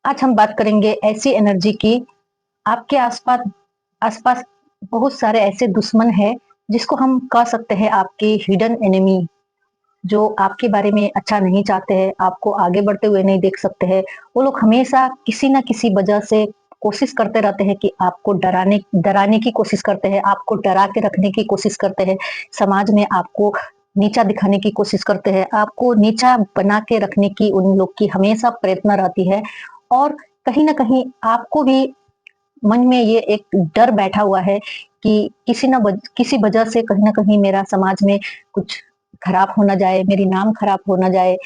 आज हम बात करेंगे ऐसी एनर्जी की। आपके आसपास आसपास बहुत सारे ऐसे दुश्मन हैं जिसको हम कह सकते हैं आपके हिडन एनिमी, जो आपके बारे में अच्छा नहीं चाहते हैं, आपको आगे बढ़ते हुए नहीं देख सकते हैं। वो लोग हमेशा किसी ना किसी वजह से कोशिश करते रहते हैं कि आपको डराने डराने की कोशिश करते हैं, आपको डरा के रखने की कोशिश करते हैं, समाज में आपको नीचा दिखाने की कोशिश करते हैं, आपको नीचा बना के रखने की उन लोग की हमेशा प्रयत्न रहती है। और कहीं न कहीं आपको भी मन में ये एक डर बैठा हुआ है कि किसी वजह से कहीं न कहीं मेरा समाज में कुछ खराब हो ना जाए, मेरी नाम खराब हो ना जाए,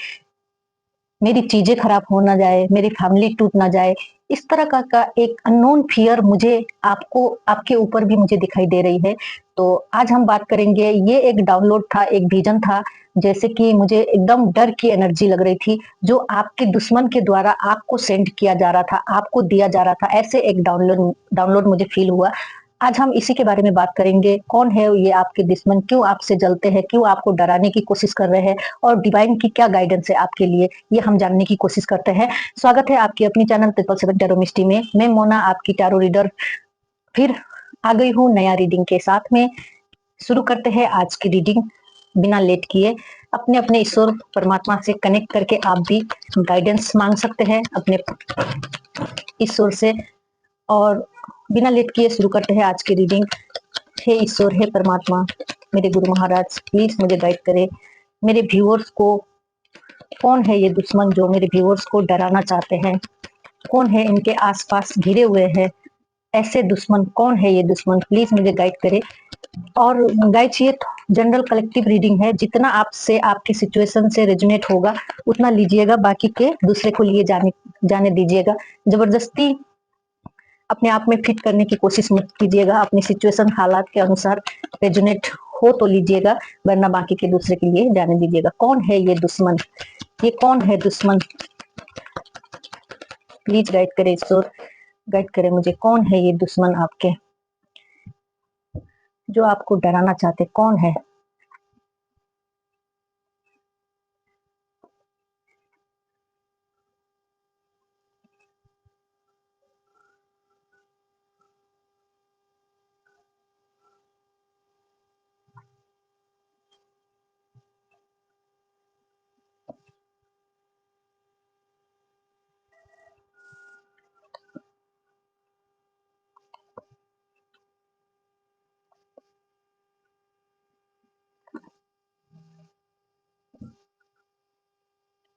मेरी चीज़ें खराब हो ना जाए, मेरी फैमिली टूट ना जाए। इस तरह का एक अननोन फ़ियर मुझे आपको आपके ऊपर भी मुझे दिखाई दे रही है। तो आज हम बात करेंगे, ये एक डाउनलोड था, एक विज़न था, जैसे कि मुझे एकदम डर की एनर्जी लग रही थी, जो आपके दुश्मन के द्वारा आपको सेंड किया जा रहा था, आपको दिया जा रहा था, ऐसे एक डाउनलोड डाउनलोड मुझे फ़ील हुआ। आज हम इसी के बारे में बात करेंगे, कौन है ये आपके दुश्मन, क्यों आपसे जलते हैं, क्यों आपको डराने की कोशिश कर रहे हैं और डिवाइन की क्या गाइडेंस है आपके लिए, ये हम जानने की कोशिश करते हैं। स्वागत है आपकी अपनी चैनल 777 टैरो मिस्ट्री में। मैं मोना आपकी टैरो रीडर फिर आ गई हूँ नया रीडिंग के साथ में। शुरू करते हैं आज की रीडिंग बिना लेट किए। अपने ईश्वर परमात्मा से कनेक्ट करके आप भी गाइडेंस मांग सकते हैं अपने ईश्वर से। और बिना लेट किए शुरू करते हैं आज की रीडिंग। हे ईश्वर, हे परमात्मा, मेरे गुरु महाराज, प्लीज मुझे गाइड करें। मेरे व्यूअर्स को, कौन है ये दुश्मन जो मेरे व्यूअर्स को डराना चाहते हैं? कौन है इनके आसपास घिरे हुए हैं? ऐसे दुश्मन कौन है ये दुश्मन? प्लीज मुझे गाइड करें। और गाइड ये जनरल कलेक्टिव रीडिंग है, जितना आपसे आपकी सिचुएशन से रेजोनेट होगा उतना लीजिएगा, बाकी के दूसरे को लिए जाने दीजिएगा। जबरदस्ती अपने आप में फिट करने की कोशिश मत कीजिएगा। अपनी सिचुएशन हालात के अनुसार रेजोनेट हो तो लीजिएगा, वरना बाकी के दूसरे के लिए जाने दीजिएगा। कौन है ये दुश्मन? ये कौन है दुश्मन? प्लीज गाइड करें ईश्वर, गाइड करें मुझे। कौन है ये दुश्मन आपके, जो आपको डराना चाहते? कौन है?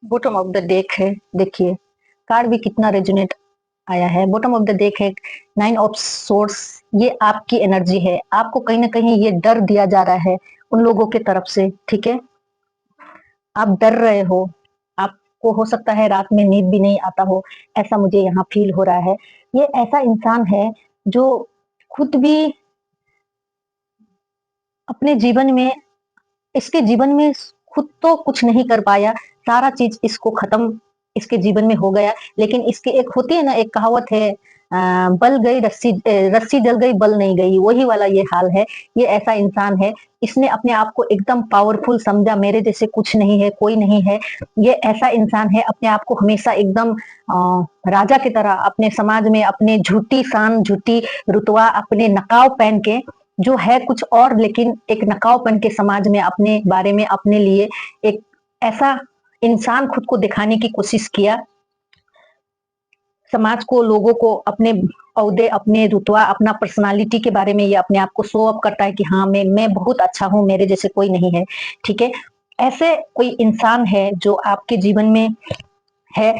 बॉटम ऑफ द डेक है, देखिए कार्ड भी कितना रेजोनेट आया है। बॉटम ऑफ द डेक है 9 ऑफ सोर्स। ये आपकी एनर्जी है, आपको कहीं ना कहीं ये डर दिया जा रहा है उन लोगों के तरफ से, ठीक है? आप डर रहे हो, आपको हो सकता है रात में नींद भी नहीं आता हो, ऐसा मुझे यहाँ फील हो रहा है। ये ऐसा इंसान है जो खुद भी अपने जीवन में, इसके जीवन में खुद तो कुछ नहीं कर पाया, सारा चीज इसको खत्म इसके जीवन में हो गया। लेकिन इसकी एक होती है ना, एक कहावत है, बल गई रस्सी, रस्सी जल गई बल नहीं गई, वही वाला ये हाल है। ये ऐसा इंसान है, इसने अपने आप को एकदम पावरफुल समझा, मेरे जैसे कुछ नहीं है, कोई नहीं है। ये ऐसा इंसान है, अपने आप को हमेशा एकदम राजा की तरह अपने समाज में, अपने झूठी शान, झूठी रुतबा, अपने नकाब पहन के, जो है कुछ और लेकिन एक नकाबपन के समाज में अपने बारे में, अपने लिए एक ऐसा इंसान खुद को दिखाने की कोशिश किया। समाज को, लोगों को अपने औहदे, अपने रुतबा, अपना पर्सनालिटी के बारे में ये अपने आप को शो अप करता है कि हाँ मैं बहुत अच्छा हूँ, मेरे जैसे कोई नहीं है, ठीक है? ऐसे कोई इंसान है जो आपके जीवन में है।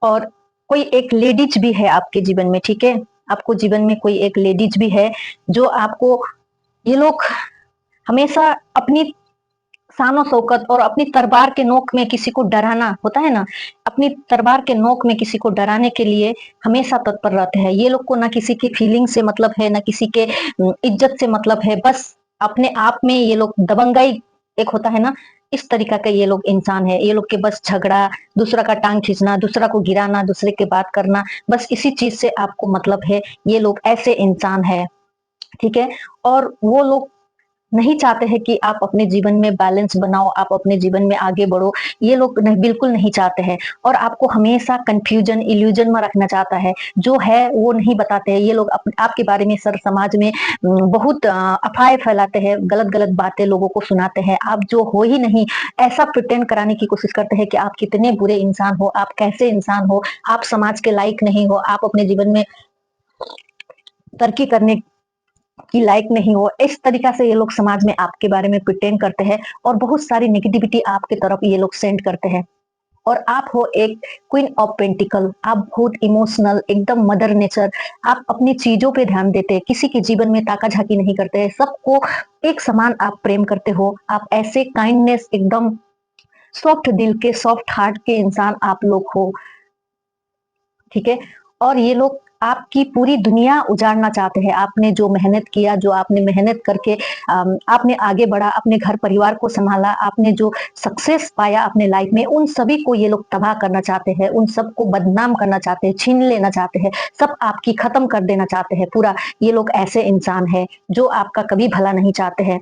और कोई एक लेडीज भी है आपके जीवन में, ठीक है? आपको जीवन में कोई एक लेडीज भी है जो आपको, ये लोग हमेशा अपनी शानो शौकत और अपनी तलवार के नोक में किसी को डराना होता है ना, अपनी तलवार के नोक में किसी को डराने के लिए हमेशा तत्पर रहते हैं। ये लोग को ना किसी की फीलिंग से मतलब है, ना किसी के इज्जत से मतलब है, बस अपने आप में ये लोग दबंगाई, एक होता है ना, इस तरीका का ये लोग इंसान है। ये लोग के बस झगड़ा, दूसरा का टांग खींचना, दूसरा को गिराना, दूसरे के बात करना, बस इसी चीज से आपको मतलब है। ये लोग ऐसे इंसान है, ठीक है? और वो लोग नहीं चाहते हैं कि आप अपने जीवन में बैलेंस बनाओ, आप अपने जीवन में आगे बढ़ो। ये लोग नहीं, बिल्कुल नहीं चाहते हैं और आपको हमेशा कन्फ्यूजन, इल्यूजन में रखना चाहता है। जो है वो नहीं बताते हैं। ये लोग आपके बारे में सर समाज में बहुत अफवाहें फैलाते हैं, गलत-गलत बातें लोगों को सुनाते हैं। आप जो हो ही नहीं, ऐसा प्रिटेंड कराने की कोशिश करते हैं कि आप कितने बुरे इंसान हो, आप कैसे इंसान हो, आप समाज के लायक नहीं हो, आप अपने जीवन में तरक्की करने की लायक नहीं हो। इस तरीका से ये लोग समाज में आपके बारे में प्रिटेंड करते हैं और बहुत सारी नेगेटिविटी आपके तरफ ये लोग सेंड करते हैं। और आप हो एक क्वीन ऑफ पेंटिकल, आप बहुत इमोशनल, एकदम मदर नेचर, आप अपनी चीजों पे ध्यान देते हैं, किसी के जीवन में ताका झाकी नहीं करते हैं, सबको एक समान आप प्रेम करते हो। आप ऐसे काइंडनेस, एकदम सॉफ्ट दिल के, सॉफ्ट हार्ट के इंसान आप लोग हो, ठीक है। और ये लोग आपकी पूरी दुनिया उजाड़ना चाहते हैं। आपने जो मेहनत किया, जो आपने मेहनत करके आपने आगे बढ़ा, अपने घर परिवार को संभाला, आपने जो सक्सेस पाया अपने लाइफ में, उन सभी को ये लोग तबाह करना चाहते हैं, उन सबको बदनाम करना चाहते हैं, छीन लेना चाहते हैं, सब आपकी खत्म कर देना चाहते हैं पूरा। ये लोग ऐसे इंसान हैं जो आपका कभी भला नहीं चाहते हैं।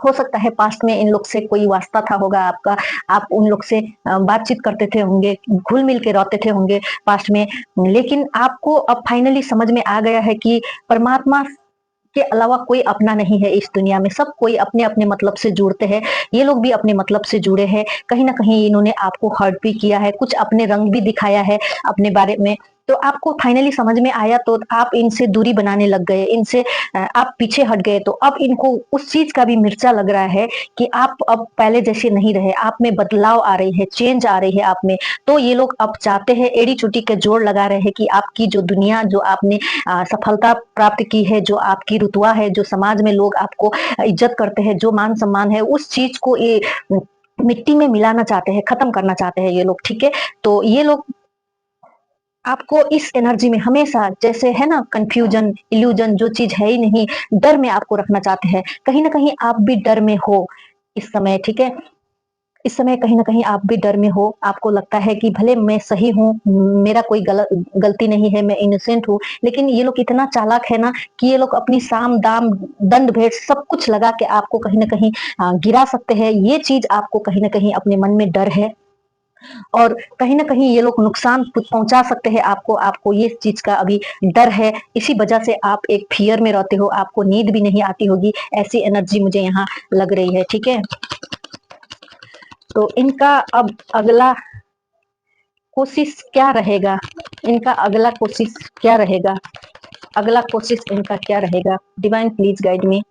हो सकता है पास्ट में इन लोग से कोई वास्ता था होगा आपका, आप उन लोग से बातचीत करते थे होंगे, घुल मिल के रहते थे होंगे पास्ट में, लेकिन आपको अब फाइनली समझ में आ गया है कि परमात्मा के अलावा कोई अपना नहीं है इस दुनिया में। सब कोई अपने अपने मतलब से जुड़ते हैं। ये लोग भी अपने मतलब से जुड़े हैं। कहीं ना कहीं इन्होंने आपको हर्ट भी किया है, कुछ अपने रंग भी दिखाया है अपने बारे में। तो आपको फाइनली समझ में आया तो आप इनसे दूरी बनाने लग गए, इनसे आप पीछे हट गए। तो अब इनको उस चीज का भी मिर्चा लग रहा है कि आप अब पहले जैसे नहीं रहे, आप में बदलाव आ रही है, चेंज आ रही है आप में। तो ये लोग अब चाहते हैं, एड़ी चुटी के जोड़ लगा रहे हैं कि आपकी जो दुनिया, जो आपने सफलता प्राप्त की है, जो आपकी रुतबा है, जो समाज में लोग आपको इज्जत करते हैं, जो मान सम्मान है, उस चीज को ये मिट्टी में मिलाना चाहते हैं, खत्म करना चाहते हैं ये लोग, ठीक है। तो ये लोग आपको इस एनर्जी में हमेशा, जैसे है ना, कंफ्यूजन, इल्यूजन, जो चीज है ही नहीं, डर में आपको रखना चाहते हैं। कहीं ना कहीं आप भी डर में हो इस समय, ठीक है। इस समय कहीं न कहीं आप भी डर में हो, आपको लगता है कि भले मैं सही हूँ, मेरा कोई गलती नहीं है, मैं इनोसेंट हूँ, लेकिन ये लोग इतना चालाक है ना कि ये लोग अपनी साम-दाम, दंड-भेद सब कुछ लगा के आपको कहीं न कहीं गिरा सकते हैं। ये चीज़ आपको कहीं न कहीं अपने मन में डर है और कहीं न कहीं ये लोग नुकसान पहुँचा सकते हैं आपको, आपको ये चीज़ का अभी डर है। इसी वजह से आप एक फ़ियर में रहते हो, आपको नींद भी नहीं आती होगी, ऐसी एनर्जी मुझे यहाँ लग रही है, ठीक है? तो इनका अब अगला कोशिश क्या रहेगा? इनका अगला कोशिश क्या रहेगा? अगला कोशिश इनका क्या रहेगा? Divine please guide me.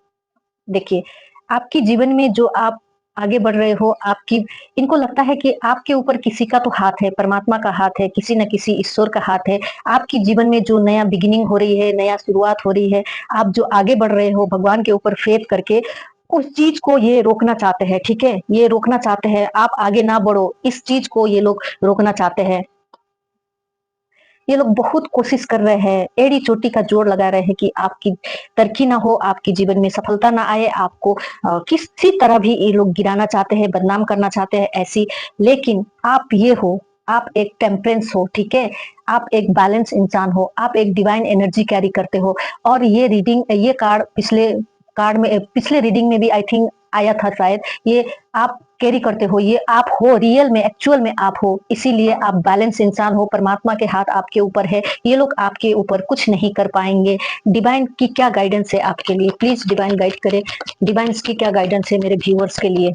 देखिए, आपके जीवन में जो आप आगे बढ़ रहे हो, आपकी इनको लगता है कि आपके ऊपर किसी का तो हाथ है, परमात्मा का हाथ है, किसी न किसी ईश्वर का हाथ है। आपके जीवन में जो नया बिगिनिंग हो रही है, नया शुरुआत हो रही है, आप जो आगे बढ़ रहे हो भगवान के ऊपर फेथ करके, उस चीज़ को ये रोकना चाहते हैं, ठीक है? ये रोकना चाहते हैं, आप आगे ना बढ़ो, इस चीज़ को ये लोग रोकना चाहते हैं। ये लोग बहुत कोशिश कर रहे हैं, एड़ी चोटी का जोर लगा रहे हैं कि आपकी तरक्की ना हो, आपके जीवन में सफलता ना आए, आपको किसी तरह भी ये लोग गिराना चाहते हैं, बदनाम करना चाहते हैं ऐसी। लेकिन आप ये हो, आप एक टेम्परेंस हो, ठीक है? आप एक बैलेंस इंसान हो, आप एक डिवाइन एनर्जी कैरी करते हो और ये रीडिंग, ये कार्ड पिछले रीडिंग में भी आई थिंक आया था शायद, ये आप कैरी करते हो, ये आप हो, रियल में, एक्चुअल में आप हो, इसीलिए आप बैलेंस इंसान हो, परमात्मा के हाथ आपके ऊपर है, ये लोग आपके ऊपर कुछ नहीं कर पाएंगे। डिवाइन की क्या गाइडेंस है आपके लिए? प्लीज डिवाइन गाइड करें। डिवाइन्स की क्या गाइडेंस है मेरे व्यूअर्स के लिए?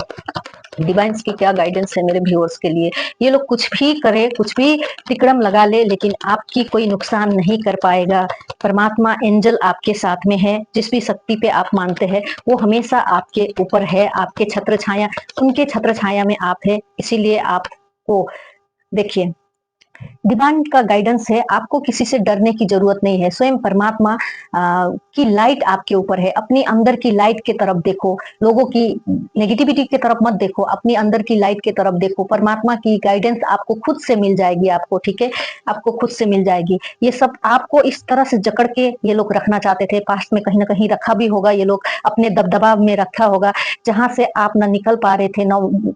डिवाइन्स की क्या गाइडेंस है मेरे व्यूअर्स के लिए? ये लोग कुछ भी करे, कुछ भी तिकड़म लगा ले, लेकिन आपकी कोई नुकसान नहीं कर पाएगा। परमात्मा एंजल आपके साथ में है, जिस भी शक्ति पे आप मानते हैं वो हमेशा आपके ऊपर है, आपके छत्र छाया, उनके छत्र छाया में आप है, इसीलिए आपको देखिए, डिवाइन का गाइडेंस है, आपको किसी से डरने की जरूरत नहीं है। स्वयं परमात्मा की लाइट आपके ऊपर है, अपनी अंदर की लाइट की तरफ देखो, लोगों की नेगेटिविटी की तरफ मत देखो, अपनी अंदर की लाइट की तरफ देखो। परमात्मा की गाइडेंस आपको खुद से मिल जाएगी, आपको, ठीक है? आपको खुद से मिल जाएगी। ये सब आपको इस तरह से जकड़ के ये लोग रखना चाहते थे, पास्ट में कहीं ना कहीं रखा भी होगा, ये लोग अपने दबदबा में रखा होगा, जहां से आप ना निकल पा रहे थे, ना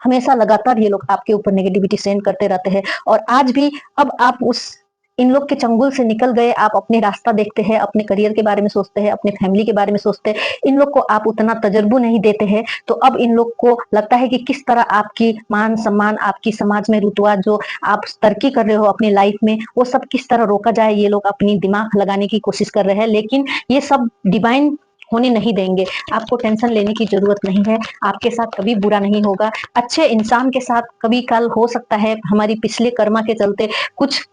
हमेशा लगातार ये लोग आपके ऊपर नेगेटिविटी सेंड करते रहते हैं। और आज भी अब आप उस इन लोग के चंगुल से निकल गए, आप अपने रास्ता देखते हैं, अपने करियर के बारे में सोचते हैं, अपने फैमिली के बारे में सोचते हैं, इन लोग को आप उतना तजुर्बा नहीं देते हैं। तो अब इन लोग को लगता है कि किस तरह आपकी मान सम्मान, आपकी समाज में रुतबा जो आप तरक्की कर रहे हो अपनी लाइफ में, वो सब किस तरह रोका जाए, ये लोग अपनी दिमाग लगाने की कोशिश कर रहे हैं। लेकिन ये सब डिवाइन होने नहीं देंगे। आपको टेंशन लेने की जरूरत नहीं है, आपके साथ कभी बुरा नहीं होगा। अच्छे इंसान के साथ कभी कल हो सकता है हमारी पिछले कर्मा के चलते कुछ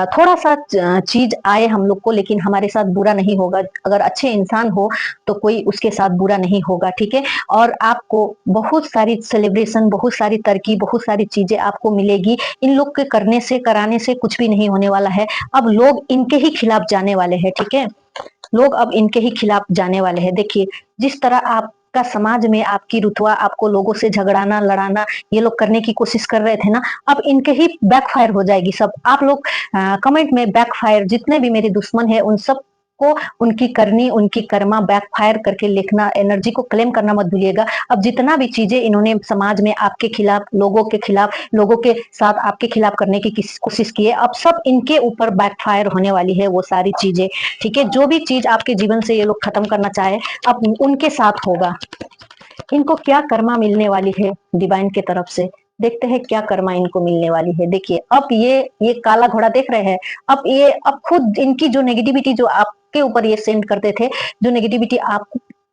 थोड़ा सा चीज आए हम लोग को, लेकिन हमारे साथ बुरा नहीं होगा। अगर अच्छे इंसान हो तो कोई उसके साथ बुरा नहीं होगा, ठीक है। और आपको बहुत सारी सेलिब्रेशन, बहुत सारी तरक्की, बहुत सारी चीजें आपको मिलेगी। इन लोग के करने से कराने से कुछ भी नहीं होने वाला है। अब लोग इनके ही खिलाफ जाने वाले हैं, ठीक है। लोग अब इनके ही खिलाफ जाने वाले हैं। देखिए जिस तरह आपका समाज में आपकी रुतबा, आपको लोगों से झगड़ाना लड़ाना ये लोग करने की कोशिश कर रहे थे ना, अब इनके ही बैकफायर हो जाएगी सब। आप लोग कमेंट में बैकफायर, जितने भी मेरे दुश्मन है उन सब को उनकी करनी, उनकी कर्मा बैकफायर करके लिखना, एनर्जी को क्लेम करना मत भूलिएगा। अब जितना भी चीजें इन्होंने समाज में आपके खिलाफ, लोगों के खिलाफ, लोगों के साथ आपके खिलाफ करने की कोशिश की है, अब सब इनके ऊपर बैकफायर होने वाली है वो सारी चीजें, ठीक है। जो भी चीज आपके जीवन से ये लोग खत्म करना चाहे अब उनके साथ होगा। इनको क्या कर्मा मिलने वाली है डिवाइन के तरफ से, देखते हैं क्या कर्मा इनको मिलने वाली है। देखिए अब ये काला घोड़ा देख रहे हैं, अब खुद इनकी जो नेगेटिविटी जो आपके ऊपर ये सेंड करते थे, जो नेगेटिविटी आप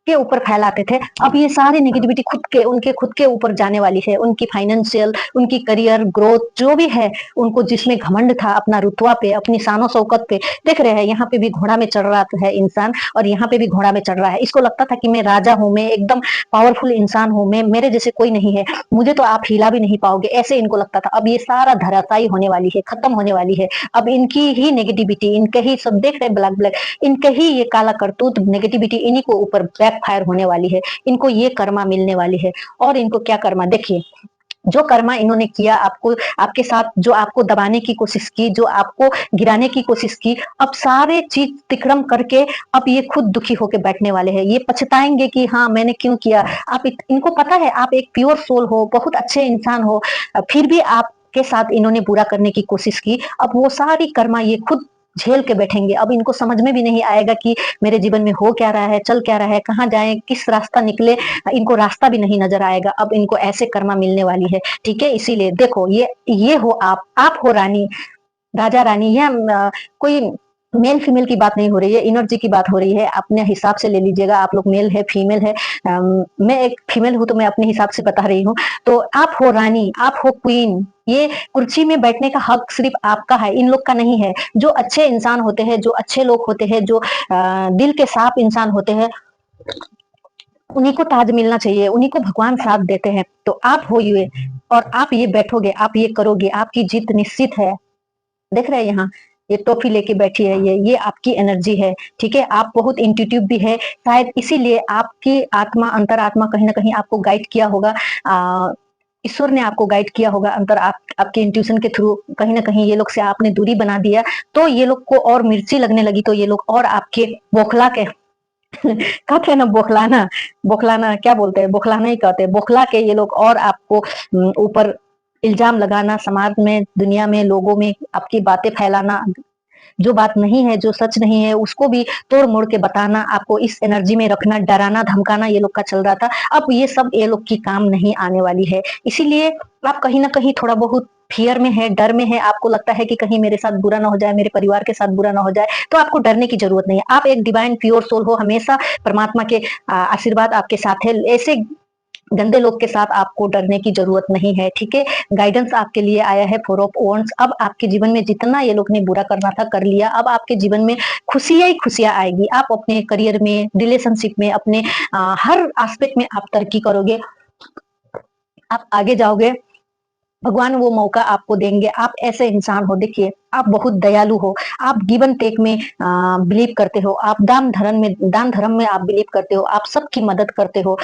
के ऊपर फैलाते थे, अब ये सारी नेगेटिविटी उनके खुद के ऊपर जाने वाली है। उनकी फाइनेंशियल, उनकी करियर ग्रोथ जो भी है, उनको जिसमें घमंड था अपना रुतबा पे, अपनी शानो शौकत पे, देख रहे हैं यहाँ पे भी घोड़ा में चढ़ रहा है इंसान, और यहाँ पे भी घोड़ा में चढ़ रहा है। इसको लगता था कि मैं राजा हूँ, मैं एकदम पावरफुल इंसान हूँ, मैं, मेरे जैसे कोई नहीं है, मुझे तो आप हिला भी नहीं पाओगे, ऐसे इनको लगता था। अब ये सारा धराशायी होने वाली है, खत्म होने वाली है। अब इनकी ही नेगेटिविटी, इनके ही सब देख रहे ब्लैक ब्लैक, इनके ही ये काला करतूत नेगेटिविटी इन्हीं को ऊपर बैक फायर होने वाली है। इनको ये कर्मा मिलने वाली है। और इनको क्या कर्मा, देखिए जो कर्मा इन्होंने किया आपको, आपके साथ जो आपको दबाने की कोशिश की, जो आपको गिराने की कोशिश की, अब सारे चीज तिक्रम करके अब ये खुद दुखी होकर बैठने वाले हैं। ये पछताएंगे कि हाँ मैंने क्यों किया। आप इनको पता है आप एक प्योर सोल हो, बहुत अच्छे इंसान हो, फिर भी आपके साथ इन्होंने बुरा करने की कोशिश की। अब वो सारी कर्मा ये खुद झेल के बैठेंगे। अब इनको समझ में भी नहीं आएगा कि मेरे जीवन में हो क्या रहा है, चल क्या रहा है, कहाँ जाए, किस रास्ता निकले, इनको रास्ता भी नहीं नजर आएगा। अब इनको ऐसे कर्मा मिलने वाली है, ठीक है। इसीलिए देखो ये हो आप हो रानी, राजा रानी, या कोई मेल फीमेल की बात नहीं हो रही है, एनर्जी की बात हो रही है। अपने हिसाब से ले लीजिएगा, आप लोग मेल है फीमेल है, मैं एक फीमेल हूं तो मैं अपने हिसाब से बता रही हूँ। तो आप हो रानी, आप हो क्वीन, ये कुर्सी में बैठने का हक सिर्फ आपका है, इन लोग का नहीं है। जो अच्छे इंसान होते हैं, जो अच्छे लोग होते हैं, जो दिल के साफ इंसान होते हैं, उन्हीं को ताज मिलना चाहिए, उन्हीं को भगवान साथ देते हैं। तो आप हो ये, और आप ये बैठोगे, आप ये करोगे, आपकी जीत निश्चित है। देख रहे हैं यहाँ ये टॉफी लेके बैठी है, ये आपकी एनर्जी है, ठीक है। आप बहुत इंट्यूटिव भी है, शायद इसीलिए आपकी आत्मा, अंतरात्मा कहीं ना कहीं आपको गाइड किया होगा, ईश्वर ने आपको गाइड किया होगा अंतर, आपके इंट्यूशन के थ्रू कहीं ना कहीं ये लोग से आपने दूरी बना दिया, तो ये लोग को और मिर्ची लगने लगी, तो ये लोग और आपके बौखला के कहते हैं ना बौखलाना, बौखलाना क्या बोलते हैं, बौखलाना ही कहते हैं, बौखला के ये लोग और आपको ऊपर इल्जाम लगाना, समाज में, दुनिया में, लोगों में आपकी बातें फैलाना, जो बात नहीं है, जो सच नहीं है, उसको भी तोड़ मोड़ के बताना, आपको इस एनर्जी में रखना, डराना धमकाना ये लोग का चल रहा था। अब ये सब ये लोग की काम नहीं आने वाली है। इसीलिए आप कहीं ना कहीं थोड़ा बहुत फियर में है, डर में है, आपको लगता है कि कहीं मेरे साथ बुरा ना हो जाए, मेरे परिवार के साथ बुरा ना हो जाए, तो आपको डरने की जरूरत नहीं है। आप एक डिवाइन प्योर सोल हो, हमेशा परमात्मा के आशीर्वाद आपके साथ है। ऐसे गंदे लोग के साथ आपको डरने की जरूरत नहीं है, ठीक है। गाइडेंस आपके लिए आया है 4 ऑफ वॉन्ड्स। अब आपके जीवन में जितना ये लोग ने बुरा करना था कर लिया, अब आपके जीवन में खुशियां ही खुशियां आएगी। आप अपने करियर में, रिलेशनशिप में, अपने हर एस्पेक्ट में आप तरक्की करोगे, आप आगे जाओगे, भगवान वो मौका आपको देंगे। आप ऐसे इंसान हो, देखिए आप बहुत दयालु हो, आप गिवन टेक में बिलीव करते हो, आप दान धर्म में आप बिलीव करते हो, आप सबकी मदद करते हो,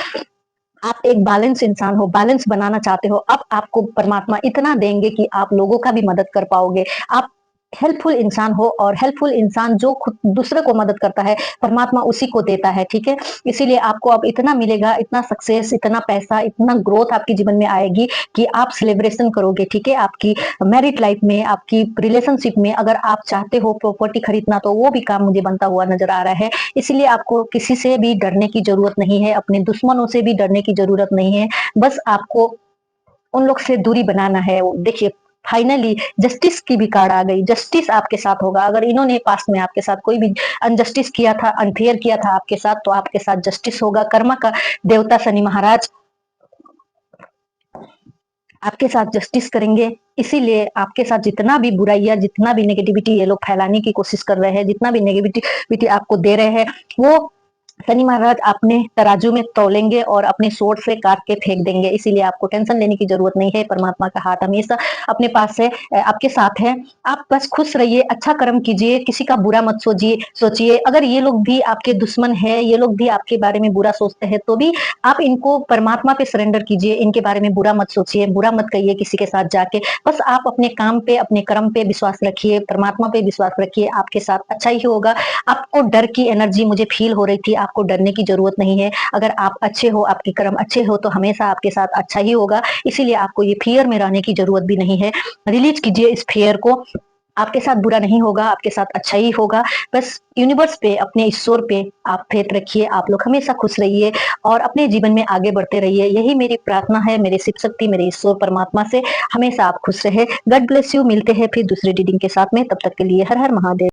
आप एक बैलेंस इंसान हो, बैलेंस बनाना चाहते हो। अब आपको परमात्मा इतना देंगे कि आप लोगों का भी मदद कर पाओगे। आप हेल्पफुल इंसान हो, और हेल्पफुल इंसान जो खुद दूसरे को मदद करता है, परमात्मा उसी को देता है, ठीक है? इसीलिए आपको अब इतना मिलेगा, इतना सक्सेस, इतना पैसा, इतना ग्रोथ आपके जीवन में आएगी कि आप सेलिब्रेशन करोगे, ठीक है? आपकी मैरिड लाइफ में, आपकी रिलेशनशिप में अगर आप चाहते हो प्रॉपर्टी खरीदना, तो वो भी काम मुझे बनता हुआ नज़र आ रहा है। इसीलिए आपको किसी से भी डरने की ज़रूरत नहीं है, अपने दुश्मनों से भी डरने की ज़रूरत नहीं है। बस आपको उन लोग से दूरी बनाना है। देखिए, फाइनली जस्टिस की भी कार्ड आ गई, जस्टिस आपके साथ होगा। अगर इन्होंने पास्ट में आपके साथ कोई भी अनजस्टिस किया था, अनफेयर किया था आपके साथ, तो आपके साथ जस्टिस होगा। कर्मा का देवता शनि महाराज आपके साथ जस्टिस करेंगे। इसीलिए आपके साथ जितना भी बुराइयाँ, जितना भी नेगेटिविटी ये लोग फैलाने की कोशिश कर रहे हैं, जितना भी नेगेटिविटी आपको दे रहे हैं, वो शनि महाराज अपने तराजू में तौलेंगे और अपने सोर्ड से काट के फेंक देंगे। इसीलिए आपको टेंशन लेने की जरूरत नहीं है। परमात्मा का हाथ हमेशा अपने पास है, आपके साथ है। आप बस खुश रहिए, अच्छा कर्म कीजिए, किसी का बुरा मत सोचिए। अगर ये लोग भी आपके दुश्मन है, ये लोग भी आपके बारे में बुरा सोचते हैं, तो भी आप इनको परमात्मा पे सरेंडर कीजिए। इनके बारे में बुरा मत सोचिए, बुरा मत कहिए किसी के साथ जाके। बस आप अपने काम पे, अपने कर्म पे विश्वास रखिए, परमात्मा पे विश्वास रखिए, आपके साथ अच्छा ही होगा। आपको डर की एनर्जी मुझे फील हो रही थी, आपको डरने की जरूरत नहीं है। अगर आप अच्छे हो, आपके कर्म अच्छे हो, तो हमेशा आपके साथ अच्छा ही होगा। इसीलिए आपको ये फियर में रहने की जरूरत भी नहीं है। रिलीज कीजिए इस फियर को। आपके साथ बुरा नहीं होगा, आपके साथ अच्छा ही होगा। बस यूनिवर्स पे, अपने ईश्वर पे आप फेथ रखिए। आप लोग हमेशा खुश रहिए और अपने जीवन में आगे बढ़ते रहिए। यही मेरी प्रार्थना है मेरे शिव शक्ति, मेरे ईश्वर परमात्मा से। हमेशा आप खुश रहे। God bless you. मिलते हैं फिर दूसरे रीडिंग के साथ में। तब तक के लिए हर हर महादेव।